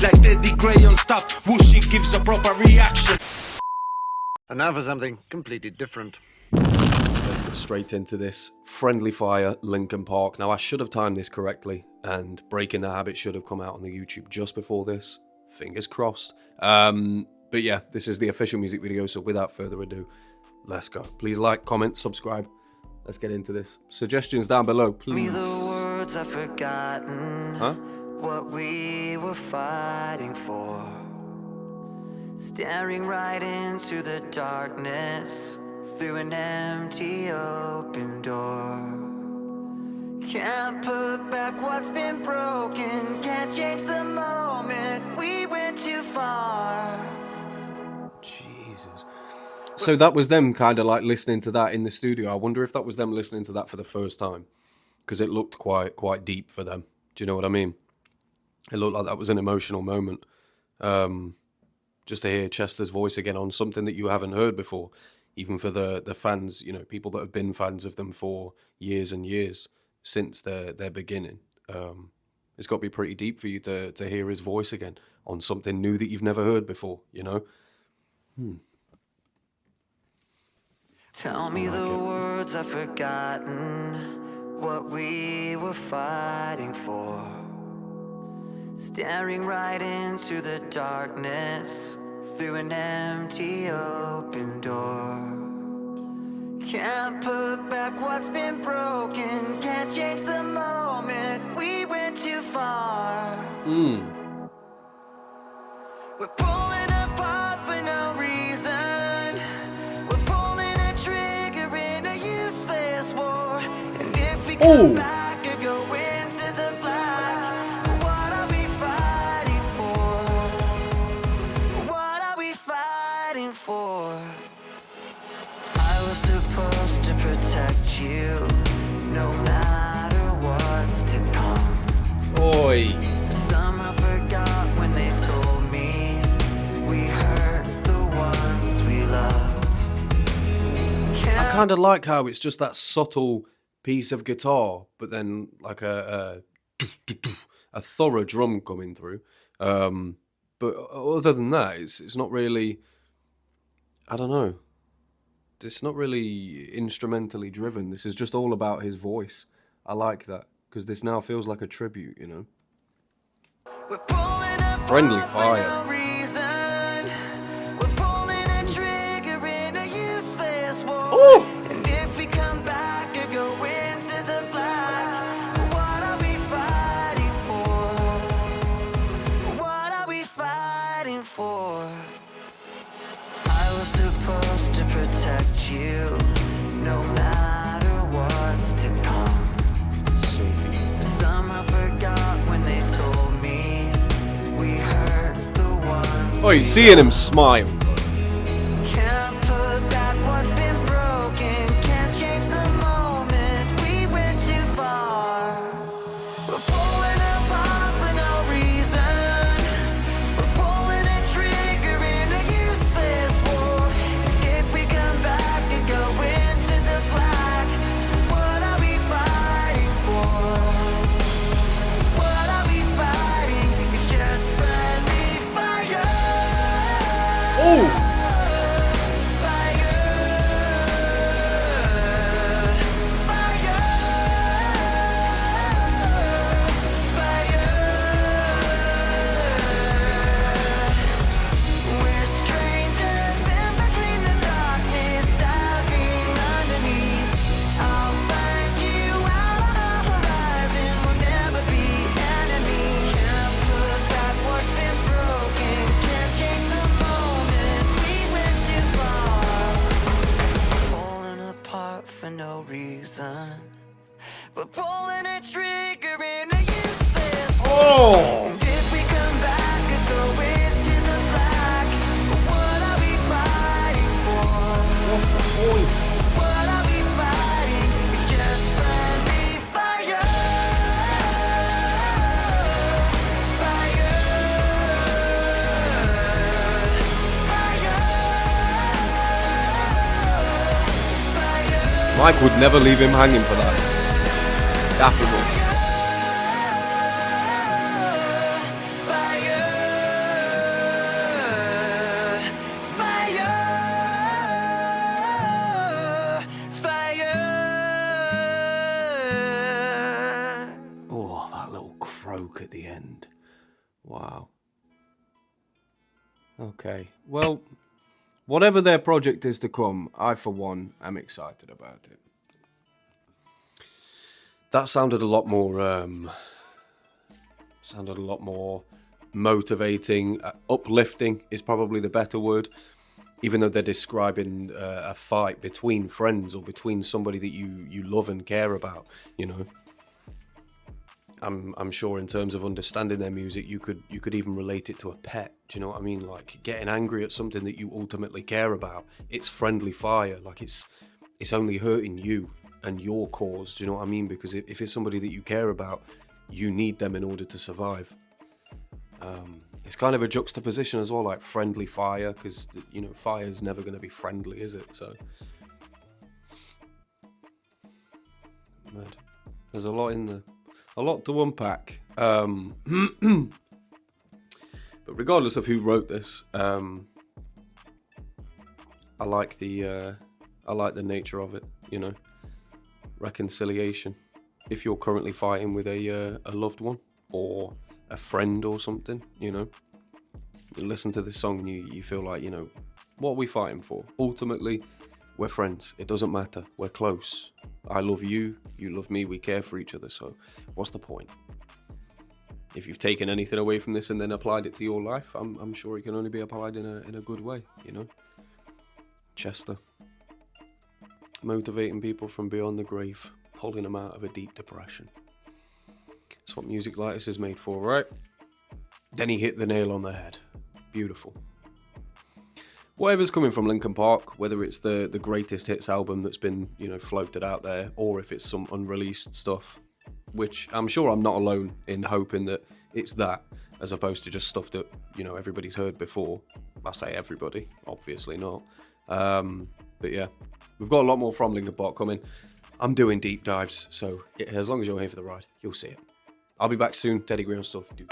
like geddytrey on stuff. Whooshy gives a proper reaction. And now for something completely different. Let's go straight into this. Friendly Fire, Linkin Park. Now, I should have timed this correctly, and Breaking the Habit should have come out on the YouTube just before this. Fingers crossed. But yeah, this is the official music video, so without further ado, let's go. Please like, comment, subscribe. Let's get into this. Suggestions down below, please. The words I've forgotten. What we were fighting for. Staring right into the darkness through an empty open door. Can't put back what's been broken. Can't change the moment. We went too far. Jesus. So that was them kind of like listening to that in the studio. I wonder if that was them listening to that for the first time, because it looked quite deep for them. Do you know what I mean? It looked like that was an emotional moment. Just to hear Chester's voice again on something that you haven't heard before, even for the fans, you know, people that have been fans of them for years and years since their beginning. It's got to be pretty deep for you to hear his voice again on something new that you've never heard before, you know? Tell me the words I've forgotten, what we were fighting for. Staring right into the darkness through an empty open door. Can't put back what's been broken. Can't change the moment. We went too far. We're pulling apart for no reason. We're pulling a trigger in a useless war. And if we come back and go into the black, what are we fighting for? What are we fighting for? I was supposed to protect you, no matter what's to come. Oi. Somehow forgot when they told me we hurt the ones we love. I kind of like how it's just that subtle piece of guitar, but then like a thorough drum coming through. But other than that, it's not really, I don't know. It's not really instrumentally driven. This is just all about his voice. I like that, because this now feels like a tribute, you know? Friendly Fire. Oh! And if we come back and go into the black, what are we fighting for? What are we fighting for? I was supposed to protect you, no matter what's to come. So deep. Somehow forgot when they told me we hurt the ones. Oh, you're seeing him smile. Can't put back what's been broken. Can't change the moment. We went too far. We're pulling apart for no reason. We're pulling a trigger in a useless war. And if we come back and go into the black, what are we fighting for? What are we fighting? It's just friendly fire. Oh! For no reason, we're pulling a trigger in a useless war. Oh! And if we come back and go into the black, what are we fighting for? What's the point? What are we fighting? It's just friendly fire. Fire. Mike would never leave him hanging for that. Dappable. Fire. Wow. Okay. Well, whatever their project is to come, I, for one, am excited about it. That sounded a lot more, motivating. Uplifting is probably the better word. Even though they're describing a fight between friends or between somebody that you love and care about, you know. I'm sure in terms of understanding their music, you could even relate it to a pet. Do you know what I mean? Like getting angry at something that you ultimately care about. It's friendly fire. Like it's only hurting you and your cause. Do you know what I mean? Because if it's somebody that you care about, you need them in order to survive. It's kind of a juxtaposition as well, like friendly fire, because you know fire is never going to be friendly, is it? So, mad. There's a lot in there, a lot to unpack. But regardless of who wrote this, I like the nature of it. You know, reconciliation. If you're currently fighting with a loved one or a friend or something, you know, you listen to this song and you feel like, you know, what are we fighting for? Ultimately, we're friends. It doesn't matter. We're close. I love you. You love me. We care for each other. So what's the point? If you've taken anything away from this and then applied it to your life, I'm sure it can only be applied in a good way, you know. Chester. Motivating people from beyond the grave. Pulling them out of a deep depression. That's what music like this is made for, right? Then he hit the nail on the head. Beautiful. Whatever's coming from Linkin Park, whether it's the greatest hits album that's been, you know, floated out there, or if it's some unreleased stuff, which I'm sure I'm not alone in hoping that it's that, as opposed to just stuff that, you know, everybody's heard before. I say everybody, obviously not. But yeah, we've got a lot more from Linkin Park coming. I'm doing deep dives, so as long as you're here for the ride, you'll see it. I'll be back soon. Teddy Green stuff. Dude.